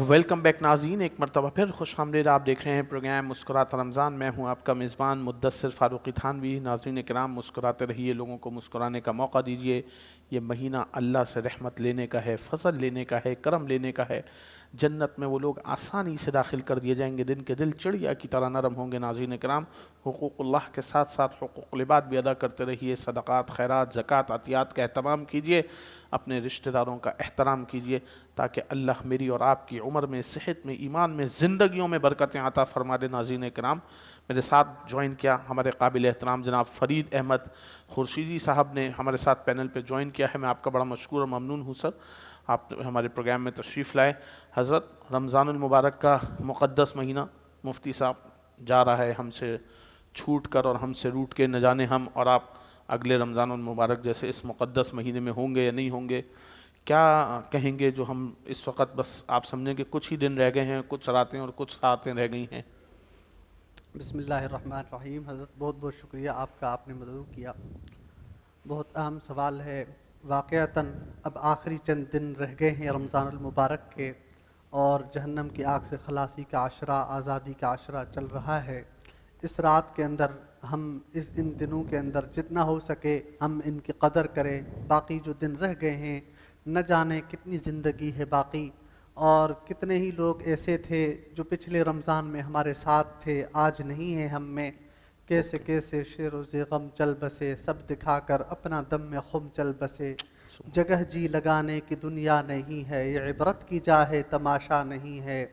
Welcome back ناظرین، ایک مرتبہ پھر خوش آمدید۔ آپ دیکھ رہے ہیں پروگرام مسکراتا رمضان۔ میں ہوں آپ کا میزبان مدثر فاروقی تھانوی۔ ناظرین کرام، مسکراتے رہیے، لوگوں کو مسکرانے کا موقع دیجیے۔ یہ مہینہ اللہ سے رحمت لینے کا ہے، فضل لینے کا ہے، کرم لینے کا ہے۔ جنت میں وہ لوگ آسانی سے داخل کر دیے جائیں گے، دن کے دل چڑیا کی طرح نرم ہوں گے۔ ناظرین کرام، حقوق اللہ کے ساتھ ساتھ حقوق العباد بھی ادا کرتے رہیے۔ صدقات، خیرات، زکوٰۃ، عطیات کا اہتمام کیجیے، اپنے رشتہ داروں کا احترام کیجیے، تاکہ اللہ میری اور آپ کی عمر میں، صحت میں، ایمان میں، زندگیوں میں برکتیں عطا فرما دے۔ ناظرین کرام، میرے ساتھ جوائن کیا ہمارے قابل احترام جناب فرید احمد خورشیدی صاحب نے ہمارے ساتھ پینل پہ جوائن کیا ہے۔ میں آپ کا بڑا مشکور اور ممنون ہوں سر، آپ ہمارے پروگرام میں تشریف لائے۔ حضرت، رمضان المبارک کا مقدس مہینہ مفتی صاحب جا رہا ہے ہم سے چھوٹ کر اور ہم سے روٹ کے، نہ جانے ہم اور آپ اگلے رمضان المبارک جیسے اس مقدس مہینے میں ہوں گے یا نہیں ہوں گے۔ کیا کہیں گے جو ہم اس وقت، بس آپ سمجھیں کہ کچھ ہی دن رہ گئے ہیں، کچھ راتیں اور کچھ ساعتیں رہ گئی ہیں؟ بسم اللہ الرحمن الرحیم۔ حضرت بہت بہت شکریہ آپ کا، آپ نے مدعو کیا۔ بہت اہم سوال ہے۔ واقعتاً اب آخری چند دن رہ گئے ہیں رمضان المبارک کے، اور جہنم کی آگ سے خلاصی کا عشرہ، آزادی کا عشرہ چل رہا ہے۔ اس رات کے اندر ہم ان دنوں کے اندر جتنا ہو سکے ہم ان کی قدر کریں۔ باقی جو دن رہ گئے ہیں، نہ جانے کتنی زندگی ہے باقی، اور کتنے ہی لوگ ایسے تھے جو پچھلے رمضان میں ہمارے ساتھ تھے، آج نہیں ہیں ہم میں۔ کیسے کیسے شیر و غم چل بسے، سب دکھا کر اپنا دم میں خم چل بسے۔ جگہ جی لگانے کی دنیا نہیں ہے، یہ عبرت کی جا ہے، تماشا نہیں ہے۔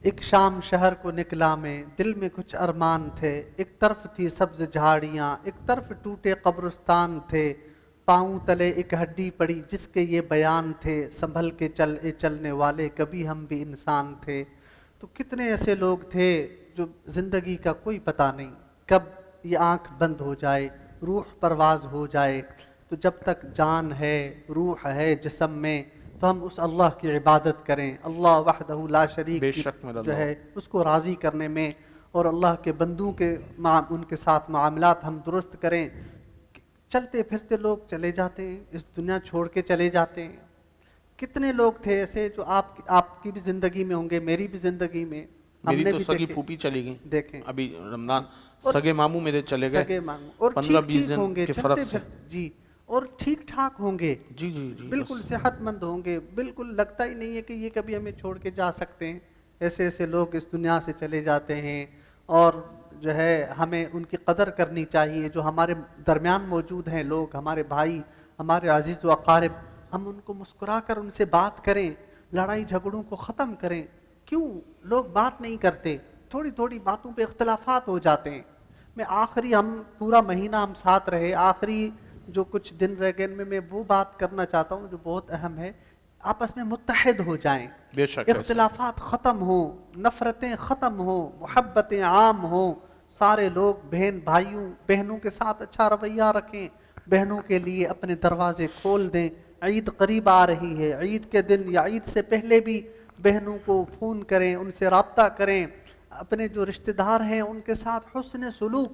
ایک شام شہر کو نکلا میں، دل میں کچھ ارمان تھے۔ ایک طرف تھی سبز جھاڑیاں، ایک طرف ٹوٹے قبرستان تھے۔ پاؤں تلے ایک ہڈی پڑی جس کے یہ بیان تھے، سنبھل کے چلنے والے کبھی ہم بھی انسان تھے۔ تو کتنے ایسے لوگ تھے جو زندگی کا کوئی پتہ نہیں کب یہ آنکھ بند ہو جائے، روح پرواز ہو جائے۔ تو جب تک جان ہے، روح ہے جسم میں، تو ہم اس اللہ کی عبادت کریں۔ اللہ وحدہ لا شریک بے کی شک میں جو اللہ ہے اس کو راضی کرنے میں، اور اللہ کے بندوں کے ان کے ساتھ معاملات ہم درست کریں۔ چلتے پھرتے لوگ چلے جاتے ہیں، اس دنیا چھوڑ کے چلے جاتے ہیں۔ کتنے لوگ تھے ایسے جو آپ کی بھی زندگی میں ہوں گے، میری بھی زندگی میں ہم میری نے تو بھی سگی دیکھے پھوپھی چلی گئی دیکھیں ابھی رمضان، اور سگے ماموں میرے چلے گئے، سگے مانگو، اور 15-20 ٹھیک دن ہوں گے، کے چلتے فرق سے۔ پھرتے جی، اور ٹھیک ٹھاک ہوں گے، جی جی جی، بس بالکل صحت مند ہوں گے، بالکل لگتا ہی نہیں ہے کہ یہ کبھی ہمیں چھوڑ کے جا سکتے ہیں۔ ایسے ایسے لوگ اس دنیا سے چلے جاتے ہیں، اور جو ہے ہمیں ان کی قدر کرنی چاہیے۔ جو ہمارے درمیان موجود ہیں لوگ، ہمارے بھائی، ہمارے عزیز و اقارب، ہم ان کو مسکرا کر ان سے بات کریں، لڑائی جھگڑوں کو ختم کریں۔ کیوں لوگ بات نہیں کرتے؟ تھوڑی تھوڑی باتوں پہ اختلافات ہو جاتے ہیں۔ میں آخری، ہم پورا مہینہ ہم ساتھ رہے، آخری جو کچھ دن رہ گئے ان میں وہ بات کرنا چاہتا ہوں جو بہت اہم ہے۔ آپس میں متحد ہو جائیں، بے شک ایسا اختلافات ختم ہوں، نفرتیں ختم ہوں، محبتیں عام ہوں۔ سارے لوگ بہنوں کے ساتھ اچھا رویہ رکھیں، بہنوں کے لیے اپنے دروازے کھول دیں۔ عید قریب آ رہی ہے، عید کے دن یا عید سے پہلے بھی بہنوں کو فون کریں، ان سے رابطہ کریں۔ اپنے جو رشتہ دار ہیں ان کے ساتھ حسن سلوک،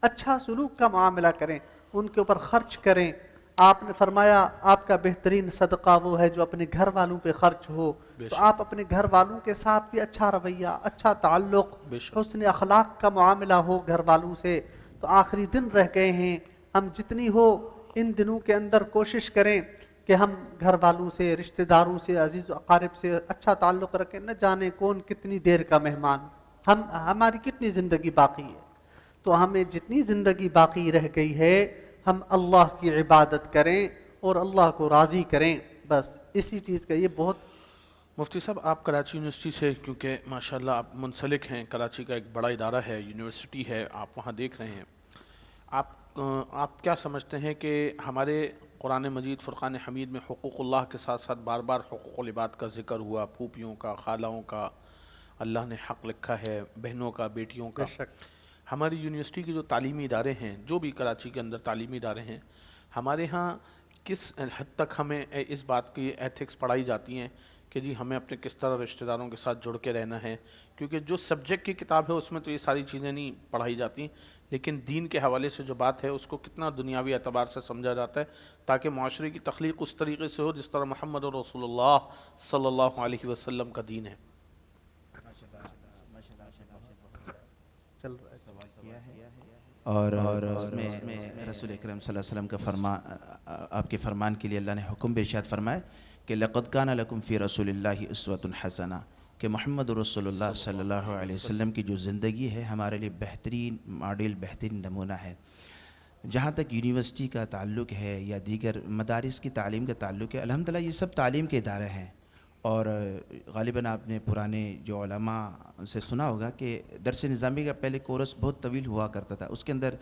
اچھا سلوک کا معاملہ کریں، ان کے اوپر خرچ کریں۔ آپ نے فرمایا آپ کا بہترین صدقہ وہ ہے جو اپنے گھر والوں پہ خرچ ہو۔ تو آپ اپنے گھر والوں کے ساتھ بھی اچھا رویہ، اچھا تعلق، بے شک حسن اخلاق کا معاملہ ہو گھر والوں سے۔ تو آخری دن رہ گئے ہیں، ہم جتنی ہو ان دنوں کے اندر کوشش کریں کہ ہم گھر والوں سے، رشتہ داروں سے، عزیز و اقارب سے اچھا تعلق رکھیں۔ نہ جانے کون کتنی دیر کا مہمان، ہماری کتنی زندگی باقی ہے۔ تو ہمیں جتنی زندگی باقی رہ گئی ہے ہم اللہ کی عبادت کریں اور اللہ کو راضی کریں، بس اسی چیز کا یہ بہت۔ مفتی صاحب، آپ کراچی یونیورسٹی سے، کیونکہ ماشاءاللہ آپ منسلک ہیں، کراچی کا ایک بڑا ادارہ ہے، یونیورسٹی ہے، آپ وہاں دیکھ رہے ہیں، آپ کیا سمجھتے ہیں کہ ہمارے قرآن مجید فرقان حمید میں حقوق اللہ کے ساتھ ساتھ بار بار حقوق العباد کا ذکر ہوا، پھوپھیوں کا، خالوں کا اللہ نے حق لکھا ہے، بہنوں کا، بیٹیوں بے کا۔ شک ہماری یونیورسٹی کے جو تعلیمی ادارے ہیں، جو بھی کراچی کے اندر تعلیمی ادارے ہیں، ہمارے ہاں کس حد تک ہمیں اس بات کی ایتھکس پڑھائی جاتی ہیں کہ جی ہمیں اپنے کس طرح رشتہ داروں کے ساتھ جڑ کے رہنا ہے؟ کیونکہ جو سبجیکٹ کی کتاب ہے اس میں تو یہ ساری چیزیں نہیں پڑھائی جاتی، لیکن دین کے حوالے سے جو بات ہے اس کو کتنا دنیاوی اعتبار سے سمجھا جاتا ہے تاکہ معاشرے کی تخلیق اس طریقے سے ہو جس طرح محمد رسول اللہ صلی اللہ علیہ وسلم کا دین ہے۔ اور اس میں رسول اکرم صلی اللہ علیہ وسلم کا آپ کے فرمان کے لیے اللہ نے حکم بھی ارشاد فرمایا کہ لقد کان لکم فی رسول اللہ اسوۃ حسنہ، کہ محمد رسول اللہ صلی اللہ علیہ وسلم کی جو زندگی ہے ہمارے لیے بہترین ماڈل، بہترین نمونہ ہے۔ جہاں تک یونیورسٹی کا تعلق ہے یا دیگر مدارس کی تعلیم کا تعلق ہے، الحمدللہ یہ سب تعلیم کے ادارے ہیں، اور غالباً آپ نے پرانے جو علماء سے سنا ہوگا کہ درس نظامی کا پہلے کورس بہت طویل ہوا کرتا تھا، اس کے اندر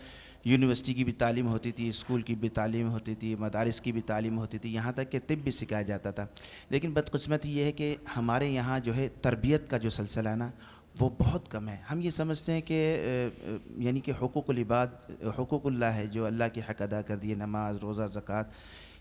یونیورسٹی کی بھی تعلیم ہوتی تھی، اسکول کی بھی تعلیم ہوتی تھی، مدارس کی بھی تعلیم ہوتی تھی، یہاں تک کہ طب بھی سکھایا جاتا تھا۔ لیکن بدقسمتی یہ ہے کہ ہمارے یہاں جو ہے تربیت کا جو سلسلہ ہے نا وہ بہت کم ہے۔ ہم یہ سمجھتے ہیں کہ یعنی کہ حقوق العباد، حقوق اللہ ہے جو اللہ کے حق ادا کر دیے، نماز، روزہ، زکوٰۃ،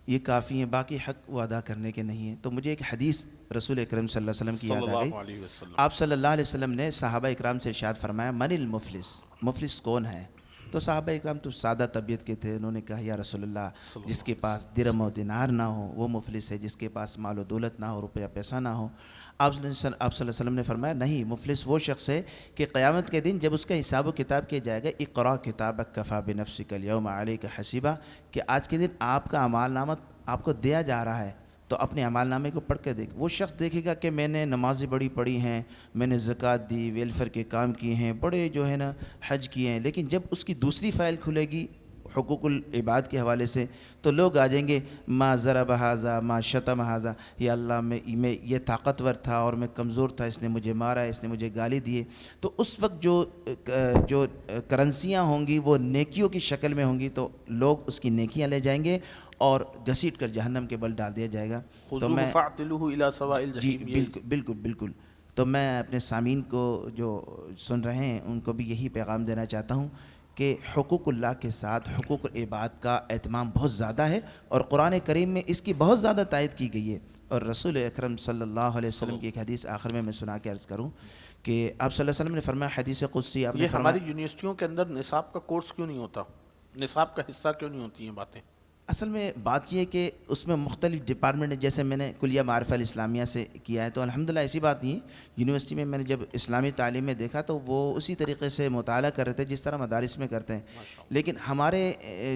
یہ کافی ہیں، باقی حق وہ ادا کرنے کے نہیں ہیں۔ تو مجھے ایک حدیث رسول اکرم صلی اللہ علیہ وسلم کی یاد آ گئی۔ آپ صلی اللہ علیہ وسلم نے صحابہ اکرام سے ارشاد فرمایا من المفلس، مفلس کون ہے؟ تو صحابہ اکرام تو سادہ طبیعت کے تھے، انہوں نے کہا یا رسول اللہ جس کے پاس درہم و دینار نہ ہو وہ مفلس ہے، جس کے پاس مال و دولت نہ ہو، روپیہ پیسہ نہ ہو۔ آپ صلی اللہ علیہ وسلم نے فرمایا نہیں، مفلس وہ شخص ہے کہ قیامت کے دن جب اس کا حساب و کتاب کیا جائے گا، اقرا کتابک کفی بنفسک الیوم علیک حسیبا، کہ آج کے دن آپ کا اعمال نامہ آپ کو دیا جا رہا ہے تو اپنے اعمال نامے کو پڑھ کے دیکھ۔ وہ شخص دیکھے گا کہ میں نے نمازیں بڑی پڑھی ہیں، میں نے زکوٰۃ دی، ویلفیئر کے کام کیے ہیں، بڑے جو ہے نا حج کیے ہیں، لیکن جب اس کی دوسری فائل کھلے گی حقوق العباد کے حوالے سے تو لوگ آ جائیں گے ما ضرب ھذا ما شتم ھذا، یا اللہ میں یہ طاقتور تھا اور میں کمزور تھا، اس نے مجھے مارا، اس نے مجھے گالی دیے۔ تو اس وقت جو کرنسیاں ہوں گی وہ نیکیوں کی شکل میں ہوں گی، تو لوگ اس کی نیکیاں لے جائیں گے اور گھسیٹ کر جہنم کے بل ڈال دیا جائے گا۔ تو میں جی بالکل تو میں اپنے سامعین کو جو سن رہے ہیں ان کو بھی یہی پیغام دینا چاہتا ہوں کہ حقوق اللہ کے ساتھ حقوق العباد کا اہتمام بہت زیادہ ہے، اور قرآن کریم میں اس کی بہت زیادہ تائید کی گئی ہے۔ اور رسول اکرم صلی اللہ علیہ وسلم کی ایک حدیث آخر میں سنا کے عرض کروں کہ آپ صلی اللہ علیہ وسلم نے فرمایا حدیث قدسی، آپ نے فرمایا ہماری یونیورسٹیوں کے اندر نصاب کا کورس کیوں نہیں ہوتا، نصاب کا حصہ کیوں نہیں ہوتی ہیں باتیں؟ اصل میں بات یہ ہے کہ اس میں مختلف ڈپارٹمنٹ، جیسے میں نے کلیہ معارفہ الاسلامیہ سے کیا ہے تو الحمدللہ ایسی بات نہیں ہے۔ یونیورسٹی میں میں نے جب اسلامی تعلیم میں دیکھا تو وہ اسی طریقے سے مطالعہ کر رہے تھے جس طرح مدارس میں کرتے ہیں، لیکن ہمارے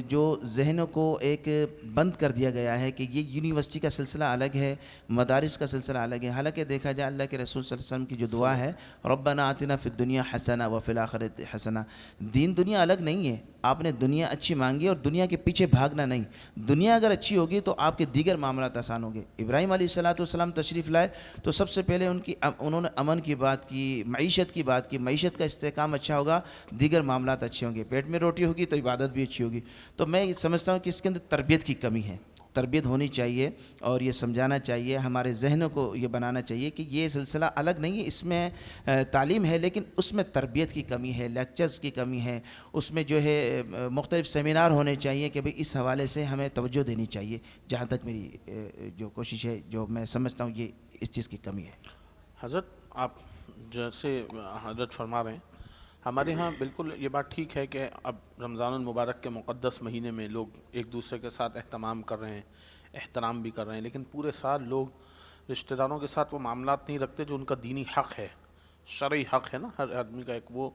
جو ذہنوں کو ایک بند کر دیا گیا ہے کہ یہ یونیورسٹی کا سلسلہ الگ ہے، مدارس کا سلسلہ الگ ہے۔ حالانکہ دیکھا جائے اللہ کے رسول صلی اللہ علیہ وسلم کی جو دعا ہے ربنا آتنا فی الدنیا حسنہ وفی الآخرۃ حسنہ، دین دنیا الگ نہیں ہے، آپ نے دنیا اچھی مانگی اور دنیا کے پیچھے بھاگنا نہیں۔ دنیا اگر اچھی ہوگی تو آپ کے دیگر معاملات آسان ہوں گے۔ ابراہیم علیہ السلام تشریف لائے تو سب سے پہلے انہوں نے امن کی بات کی، معیشت کی بات کی، معیشت کا استحکام اچھا ہوگا دیگر معاملات اچھے ہوں گے، پیٹ میں روٹی ہوگی تو عبادت بھی اچھی ہوگی۔ تو میں سمجھتا ہوں کہ اس کے اندر تربیت کی کمی ہے، تربیت ہونی چاہیے اور یہ سمجھانا چاہیے، ہمارے ذہنوں کو یہ بنانا چاہیے کہ یہ سلسلہ الگ نہیں ہے، اس میں تعلیم ہے لیکن اس میں تربیت کی کمی ہے، لیکچرز کی کمی ہے، اس میں جو ہے مختلف سیمینار ہونے چاہیے کہ بھئی اس حوالے سے ہمیں توجہ دینی چاہیے۔ جہاں تک میری جو کوشش ہے، جو میں سمجھتا ہوں یہ اس چیز کی کمی ہے۔ حضرت آپ جیسے حضرت فرما رہے ہیں، ہمارے ہاں بالکل یہ بات ٹھیک ہے کہ اب رمضان المبارک کے مقدس مہینے میں لوگ ایک دوسرے کے ساتھ اہتمام کر رہے ہیں، احترام بھی کر رہے ہیں، لیکن پورے سال لوگ رشتہ داروں کے ساتھ وہ معاملات نہیں رکھتے جو ان کا دینی حق ہے، شرعی حق ہے نا ہر آدمی کا ایک، وہ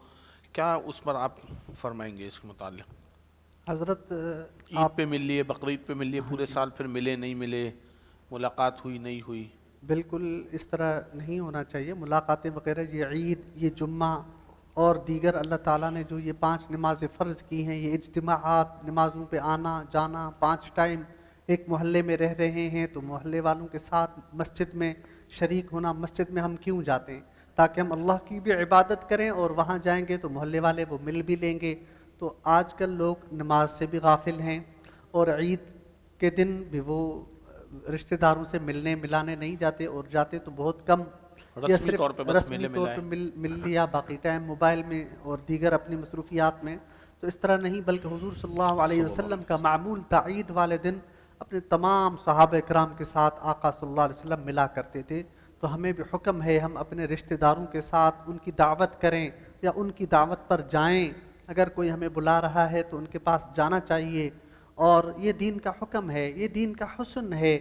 کیا اس پر آپ فرمائیں گے اس کے متعلق؟ حضرت عید پہ مل لیے، بقرعید پہ مل لیے، پورے سال پھر ملے نہیں ملے، ملاقات ہوئی نہیں ہوئی؟ بالکل اس طرح نہیں ہونا چاہیے۔ ملاقاتیں وغیرہ، یہ عید، یہ جمعہ اور دیگر اللہ تعالیٰ نے جو یہ 5 نمازیں فرض کی ہیں، یہ اجتماعات، نمازوں پہ آنا جانا، 5 ٹائم ایک محلے میں رہ رہے ہیں تو محلے والوں کے ساتھ مسجد میں شریک ہونا۔ مسجد میں ہم کیوں جاتے ہیں؟ تاکہ ہم اللہ کی بھی عبادت کریں، اور وہاں جائیں گے تو محلے والے وہ مل بھی لیں گے۔ تو آج کل لوگ نماز سے بھی غافل ہیں، اور عید کے دن بھی وہ رشتہ داروں سے ملنے ملانے نہیں جاتے، اور جاتے تو بہت کم، یا صرف رسمی طور پہ مل لیا، باقی ٹائم موبائل میں اور دیگر اپنی مصروفیات میں۔ تو اس طرح نہیں، بلکہ حضور صلی اللہ علیہ وسلم کا معمول تھا عید والے دن اپنے تمام صحابہ کرام کے ساتھ آقا صلی اللہ علیہ وسلم ملا کرتے تھے۔ تو ہمیں بھی حکم ہے ہم اپنے رشتہ داروں کے ساتھ ان کی دعوت کریں یا ان کی دعوت پر جائیں، اگر کوئی ہمیں بلا رہا ہے تو ان کے پاس جانا چاہیے، اور یہ دین کا حکم ہے، یہ دین کا حسن ہے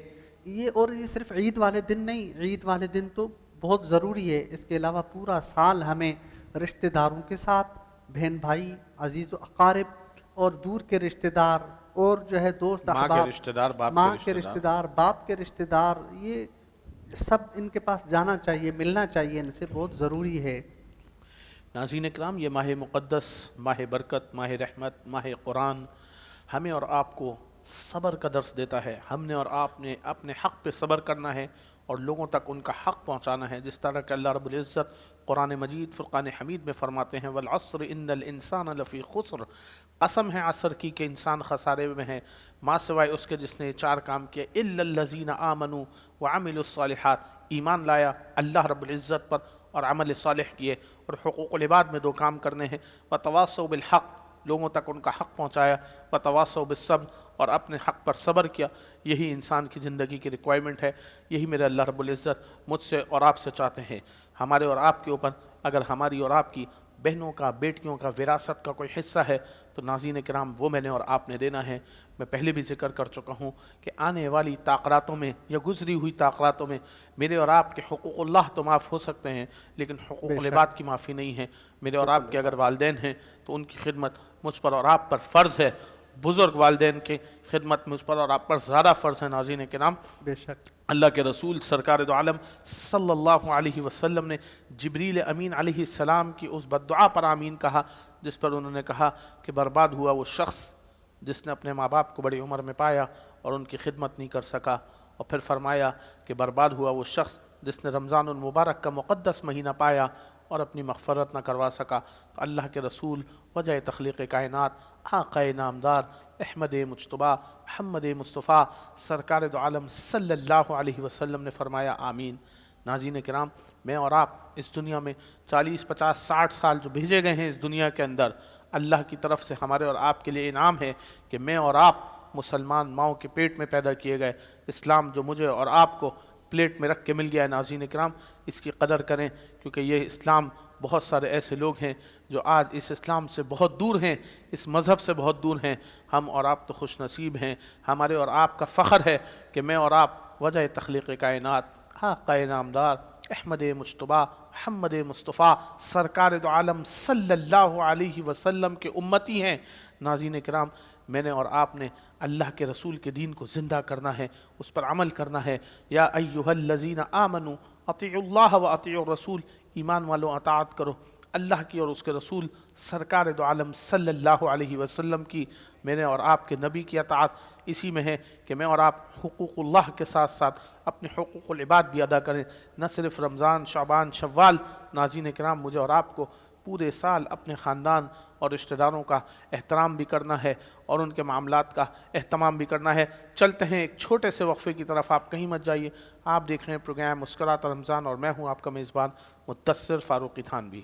یہ۔ اور یہ صرف عید والے دن نہیں، عید والے دن تو بہت ضروری ہے، اس کے علاوہ پورا سال ہمیں رشتہ داروں کے ساتھ، بہن بھائی، عزیز و اقارب اور دور کے رشتہ دار اور جو ہے دوست ماں کے احباب، رشتہ دار، باپ ماں کے کے رشتہ رشتہ دار، دار، باپ کے رشتہ دار، یہ سب ان کے پاس جانا چاہیے، ملنا چاہیے، ان سے بہت ضروری ہے۔ ناظرین اکرام، یہ ماہ مقدس، ماہ برکت، ماہ رحمت، ماہ قرآن ہمیں اور آپ کو صبر کا درس دیتا ہے۔ ہم نے اور آپ نے اپنے حق پہ صبر کرنا ہے اور لوگوں تک ان کا حق پہنچانا ہے، جس طرح کہ اللہ رب العزت قرآن مجید فرقان حمید میں فرماتے ہیں والعصر ان الانسان لفی خسر، قسم ہے عصر کی کہ انسان خسارے میں ہے، ماں سوائے اس کے جس نے 4 کام کیے، الا الذین آمنوا وعملوا الصالحات، ایمان لایا اللہ رب العزت پر اور عمل صالح کیے، اور حقوق العباد میں 2 کام کرنے ہیں، وتواصوا بالحق، لوگوں تک ان کا حق پہنچایا، وتواصوا بالصبر، اور اپنے حق پر صبر کیا۔ یہی انسان کی زندگی کی ریکوائرمنٹ ہے، یہی میرے اللہ رب العزت مجھ سے اور آپ سے چاہتے ہیں۔ ہمارے اور آپ کے اوپر اگر ہماری اور آپ کی بہنوں کا، بیٹیوں کا، وراثت کا کوئی حصہ ہے تو ناظرین کرام وہ میں نے اور آپ نے دینا ہے۔ میں پہلے بھی ذکر کر چکا ہوں کہ آنے والی تاخیراتوں میں یا گزری ہوئی تاخیراتوں میں میرے اور آپ کے حقوق اللہ تو معاف ہو سکتے ہیں، لیکن حقوق بے شک، العباد کی معافی نہیں ہے۔ میرے اور آپ کے اگر والدین ہیں تو ان کی خدمت مجھ پر اور آپ پر فرض ہے، بزرگ والدین کی خدمت مجھ پر اور آپ پر زیادہ فرض ہے۔ ناظرین کرام، بے شک، اللہ کے رسول سرکار دو عالم صلی اللہ علیہ وسلم نے جبریل امین علیہ السلام کی اس بددعا پر آمین کہا، جس پر انہوں نے کہا کہ برباد ہوا وہ شخص جس نے اپنے ماں باپ کو بڑی عمر میں پایا اور ان کی خدمت نہیں کر سکا، اور پھر فرمایا کہ برباد ہوا وہ شخص جس نے رمضان المبارک کا مقدس مہینہ پایا اور اپنی مغفرت نہ کروا سکا۔ تو اللہ کے رسول وجہ تخلیق کائنات آقا نامدار احمد مجتبیٰ محمد مصطفیٰ سرکار دو عالم صلی اللہ علیہ وسلم نے فرمایا آمین۔ ناظرین کرام، میں اور آپ اس دنیا میں 40 50 60 سال جو بھیجے گئے ہیں اس دنیا کے اندر، اللہ کی طرف سے ہمارے اور آپ کے لیے انعام ہے کہ میں اور آپ مسلمان ماؤں کے پیٹ میں پیدا کیے گئے۔ اسلام جو مجھے اور آپ کو پلیٹ میں رکھ کے مل گیا ہے، ناظرین کرام اس کی قدر کریں، کیونکہ یہ اسلام بہت سارے ایسے لوگ ہیں جو آج اس اسلام سے بہت دور ہیں، اس مذہب سے بہت دور ہیں۔ ہم اور آپ تو خوش نصیب ہیں، ہمارے اور آپ کا فخر ہے کہ میں اور آپ وجہ تخلیق کائنات آقا نامدار احمد مجتبیٰ محمد مصطفیٰ سرکار دو عالم صلی اللہ علیہ وسلم کے امتی ہیں۔ ناظرین کرام، میں نے اور آپ نے اللہ کے رسول کے دین کو زندہ کرنا ہے، اس پر عمل کرنا ہے۔ یا ایہا الذین آمنوا اطیعوا اللہ و اطیعوا الرسول، ایمان والوں اطاعت کرو اللہ کی اور اس کے رسول سرکار دو عالم صلی اللہ علیہ وسلم کی۔ میرے اور آپ کے نبی کی اطاعت اسی میں ہے کہ میں اور آپ حقوق اللہ کے ساتھ ساتھ اپنے حقوق العباد بھی ادا کریں، نہ صرف رمضان، شعبان، شوال۔ ناظرین کرام، مجھے اور آپ کو پورے سال اپنے خاندان اور رشتہ داروں کا احترام بھی کرنا ہے اور ان کے معاملات کا اہتمام بھی کرنا ہے۔ چلتے ہیں ایک چھوٹے سے وقفے کی طرف، آپ کہیں مت جائیے۔ آپ دیکھ رہے ہیں پروگرام مسکرات رمضان اور میں ہوں آپ کا میزبان مدثر فاروقی تھانوی۔